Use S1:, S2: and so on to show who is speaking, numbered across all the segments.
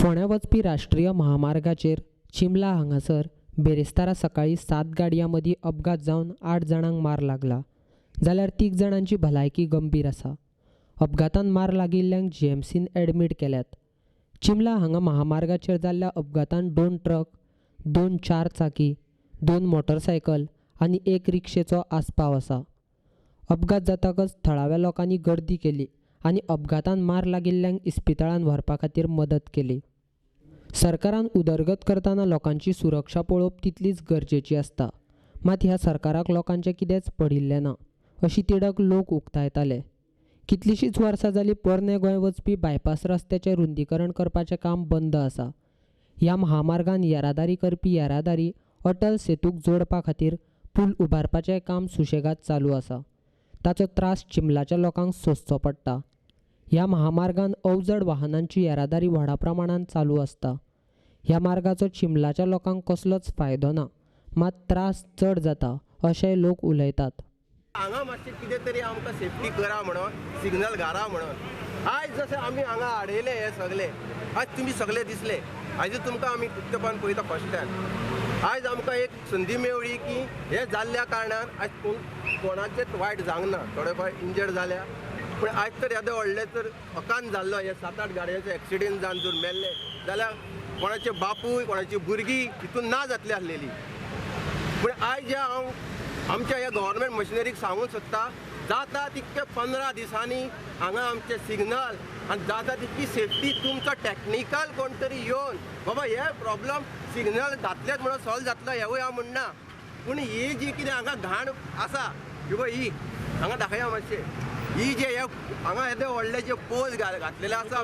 S1: फोंड्या वचपी राष्ट्रीय महामार्गाचेर चिंबला हांगासर बेरेस्तारा सकाळी 7 गाडयां मदीं अपघात जावन 8 जाणांक मार लागला, जाल्यार 3 जाणांची भलायकी गंभीर आसा. अपघातांत मार लागिल्ल्यांक जीएमसीन एडमीट केल्यात. चिंबला हांगा महामार्गाचेर जाल्ल्या अपघातांत 2 ट्रक, 2 4 चाकी, 2 मोटरसायकल आनी 1 रिक्षेचो आस्पाव आसा. अपघात जातकच थळाव्या लोकांनी गर्दी केली आनी अपघातांत मार लागिल्ल्यांक इस्पितळांत व्हरपा खातीर मदत केली. सरकारान उदरगत करतना लोकांची सुरक्षा पळोवप तितलीच गरजेची आसता. मात ह्या सरकाराक लोकांचें कितेंच पडिल्लें ना अशी तिडक लोक उक्तायताले. कितलींशींच वर्सां जालीं पोरने गोंय वचपी बायपास रस्त्याचें रुंदीकरण करपाचें काम बंद आसा. ह्या महामार्गान येरादारी करपी येरादारी अटल सेतूक जोडपा खातीर पूल उबारपाचें काम सुशेगाद चालू आसा. ताचो त्रास चिंबलाच्या लोकांक सोंसचो पडटा. ह्या महामार्गान अवजड वाहनांची येरादारी व्हडा प्रमाणांत चालू आसता. ह्या मार्गाचो चिंबलाच्या लोकांक कसलोच फायदो ना, मात त्रास चड जाता अशेंय लोक उलयतात.
S2: हांगा मातशें कितें तरी आमकां सेफ्टी करा म्हणून, सिग्नल घाला म्हणून. आयज जशें आमी हांगा आडयले हे सगळे, आयज तुमी सगळे दिसले. आयज तुमकां आमी तेंपान पळयता फर्स्ट टायम. आयज आमकां एक संदी मेवळी की हे जाल्ल्या कारणान आयज कोणाचेच वायट जावंक ना. थोडे फार इंजर्ड जाल्या, पूण आयज तर येदे व्हडले तर हकान जाल्लो. हे 7-8 गाडयांचे एक्सिडेंट जावन जर मेल्ले जाल्यार कोणाचे बापूय कोणाची भुरगीं हितून ना जातली आसलेली. पूण आयज हांव आमच्या ह्या गव्हर्मेंट मशिनरीक सांगूंक सोदता, जाता तितके 15 दिसांनी हांगा आमचे सिग्नल आनी जाता तितकी सेफ्टी तुमचो टॅक्निकल कोण तरी येवन बाबा हे प्रॉब्लम सिग्नल घातलेत म्हणून सॉल्व जातलो हेवूय हांव म्हणना. पूण ही जी कितें हांगा घाण आसा ही हांगा दाखया मातशें. ही जे हे हांगा येदे व्हडले जे पोल घातलेले आसा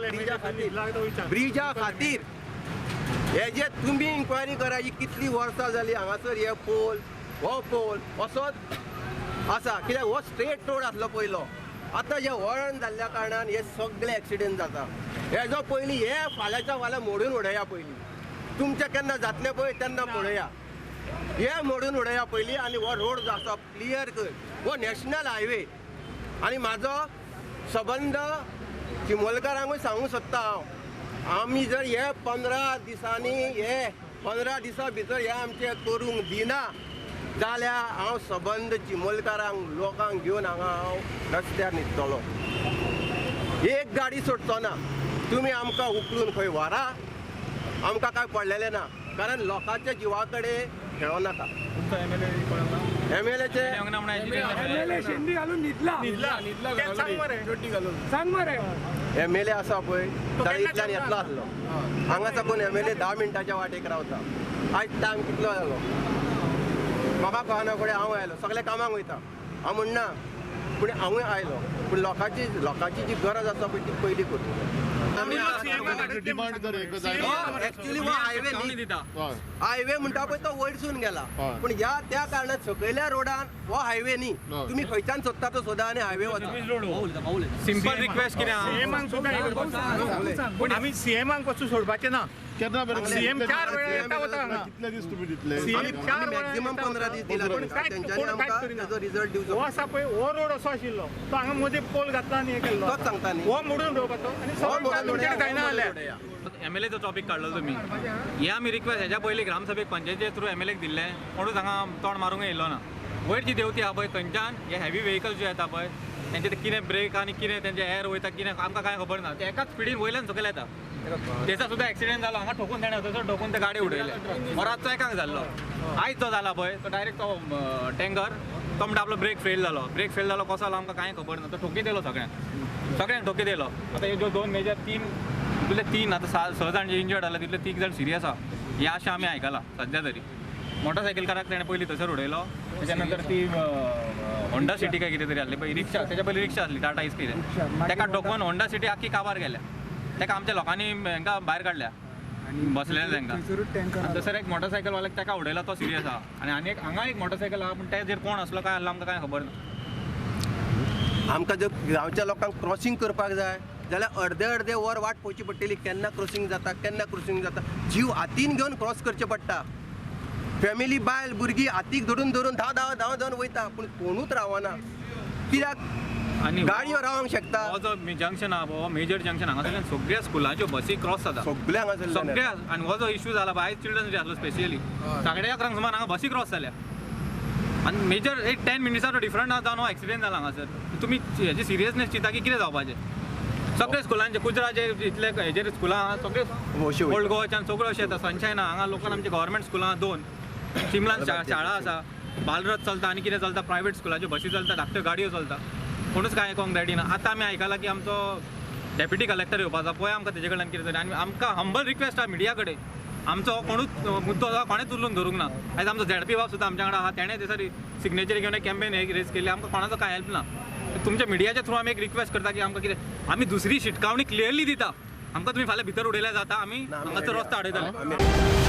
S2: ब्रिजा खातीर हे जे तुमी इन्क्वायरी करा. ही कितली वर्सां जाली हांगासर हे पोल हो पोल असोच आसा. कित्याक हो स्ट्रेट रोड आसलो पयलो. आतां जे वळण जाल्ल्या कारणान हे सगळे एक्सिडेंट जाता. हेजो पयलीं हे फाल्यांच्या फाल्यां मोडून उडया पयलीं. तुमचें केन्ना जातलें पळय तेन्ना पळया. हे मोडून उडया पयलीं आनी हो रोड जो आसा क्लियर कर. हो नॅशनल हायवे आनी म्हाजो सबंद चिंबलकारांकूय सांगूंक सोदता हांव. आमी जर हे 15 दिसांनी हे 15 दिसां भितर हे आमचे करूंक दिना जाल्यार हांव सबंद चिंबलकारांक लोकांक घेवन हांगा हांव रस्त्यार न्हिदतलो. एक गाडी सोडचो ना. तुमी आमकां उखलून खंय व्हरा, आमकां कांय पडलेलें ना. कारण लोकांच्या जिवा कडेन खेळो नाका. एमएलएचे एमएलए आसा पळय इतल्यान येतलो आसलो. हांगा साकून एमएलए 10 मिनटाच्या वाटेक रावता. आयज टायम कितलो जालो म्हाका कळना. फुडें हांव आयलो सगळ्या कामाक वयता हांव म्हणना. पूण हांवूय आयलो. पूण लोकांची जी गरज आसा पळय ती पयली करता. एक्चुअली हो हायवे म्हणटा पळय तो वयरसून गेला. पूण ह्या त्या कारणान सकयल्या रोडान हो हायवे न्ही. तुमी खंयच्यान सोदता तो सोदा आनी हायवे वचा.
S3: सिंपल रिक्वेस्ट कितें पूण आमी सीएमाक वचून सोडपाचें ना. सीएम 4 वेळा येता वता हांगा. कितले दीस तुमी दितले?
S2: मॅक्झिमम 15 दीस दिला. तेंच्यांनी आमकां तेजो रिजल्ट दिवचो.
S3: हो आसा पळय हो रोड असो आशिल्लो तो हांगा मदीं पोल घातला आनी हे केल्लो
S2: तोच सांगता न्ही.
S3: हो मोडून दवरपाचो आनी सगळें जायना जाल्यार.
S4: एमएलएचो टॉपिक काडलो तुमी. हे आमी रिक्वेस्ट हेच्या पयलीं ग्रामसभेक पंचायतीचे थ्रू एमएलएक दिल्ले. कोणूच हांगा तोंड मारूंक येयल्लो ना. वयर जी देवती आहा पळय थंयच्यान हे हेवी व्हेकल्स जे येता पळय तेंचे ते कितें ब्रेक आनी कितें तेंचे एअर वयता कितें आमकां कांय खबर ना. ते एकाच स्पिडीन वयल्यान सकयल येता. तेचा सुद्दां एक्सिडेंट जालो. हांगा ठोकून तेणें थंयसर ठोकून ते गाडी उडयले. हो रातचो एकाक जाल्लो. आयज जो जाला पळय तो डायरेक्ट तो टँकर तो म्हणटा आपलो ब्रेक फेल जालो कसो जालो आमकां कांय खबर ना. तो ठोकी दिलो सगळ्यांक ठोकी दिलो. आतां हे जो 2 मेजर 3 आतां 6 जाण जे इंजर्ड जाला तितले 3 जाण सिरियस आहा. हें अशें आमी आयकलां सद्या तरी. मोटरसायकलकाराक तेणें पयलीं थंयसर उडयलो. त्याच्या नंतर ती होंडा सिटी काय कितें तरी आसली पळय रिक्षा. तेच्या पयलीं रिक्षा आसली टाटा इज कितें तेका ठोकून होंडा सिटी आख्खी काबार गेल्या. तेका आमच्या लोकांनी हांकां भायर काडल्या बसलेले तांकां. थंयसर एक मोटरसायकलवाल्याक तेका उडयला तो सिरियस आहा. आनी एक हांगा एक मोटरसायकल आहा पूण तेजेर कोण असलो काय आसलो आमकां कांय खबर ना.
S2: आमकां जर गांवच्या लोकांक क्रॉसींग करपाक जाय जाल्यार अर्दे वर वाट पळोवची पडटली. केन्ना क्रॉसींग जाता जीव हातीन घेवन क्रॉस करचें पडटा. फॅमिली बायल भुरगीं हातीक धरून धांव धांवन वयता पूण कोणूच रावना. कित्याक
S4: आनी
S2: गाडयो रावंक शकता
S4: हो जो जंक्शन आहा हो मेजर जंक्शन हांगासरल्यान सगळ्या स्कुलांच्यो बसी क्रॉस जाता
S2: सगळे हांगासरल्यान
S4: सगळ्या आनी हो जो इश्यू जाला पळय आयज चिल्ड्रन्स डे आसलो स्पेशली 11:30 सुमार हांगा बसी क्रॉस जाल्या आनी मेजर एक 10 मिनिट्साचो डिफरंट जावन हो एक्सिडेंट जाला हांगासर तुमी हेजी सिरियसनेस चिंता की कितें जावपाचें सगळे स्कुलांचे गुजराचे इतले हेजेर स्कुलां आहा सगळे ओल्ड गोवाच्यान सगळ्यो अशें येता सनशायन हांगा लोकल आमचे गव्हर्मेंट स्कुलां 2 चिंबलान शाळा आसा बालरथ चलता आनी कितें चलता प्रायवेट स्कुलाच्यो बसी चलता धाकट्यो गाडयो चलता कोणूच कांय आयकोंक रेडी ना आतां आमी आयकलां की आमचो डेप्युटी कलेक्टर येवपाचो पळय आमकां तेजे कडल्यान कितें तरी आनी आमकां हंबल रिक्वेस्ट आहा मिडिया कडेन आमचो कोणूच मुद्दो आसा कोणेंच उलोवन धरूंक ना आयज आमचो झेडपी बाब सुद्दां आमच्या वांगडा आहा तेणें ते सारी सिग्नेचर घेवन एक कॅम्पेन रेज केल्ली आमकां कोणाचो कांय हेल्प ना तुमच्या मिडियाच्या थ्रू आमी एक रिक्वेस्ट करता की आमकां कितें आमी दुसरी शिटकावणी क्लियरली दिता आमकां तुमी फाल्यां भितर उडयल्यार जाता आमी हांगासर रस्तो आडयतले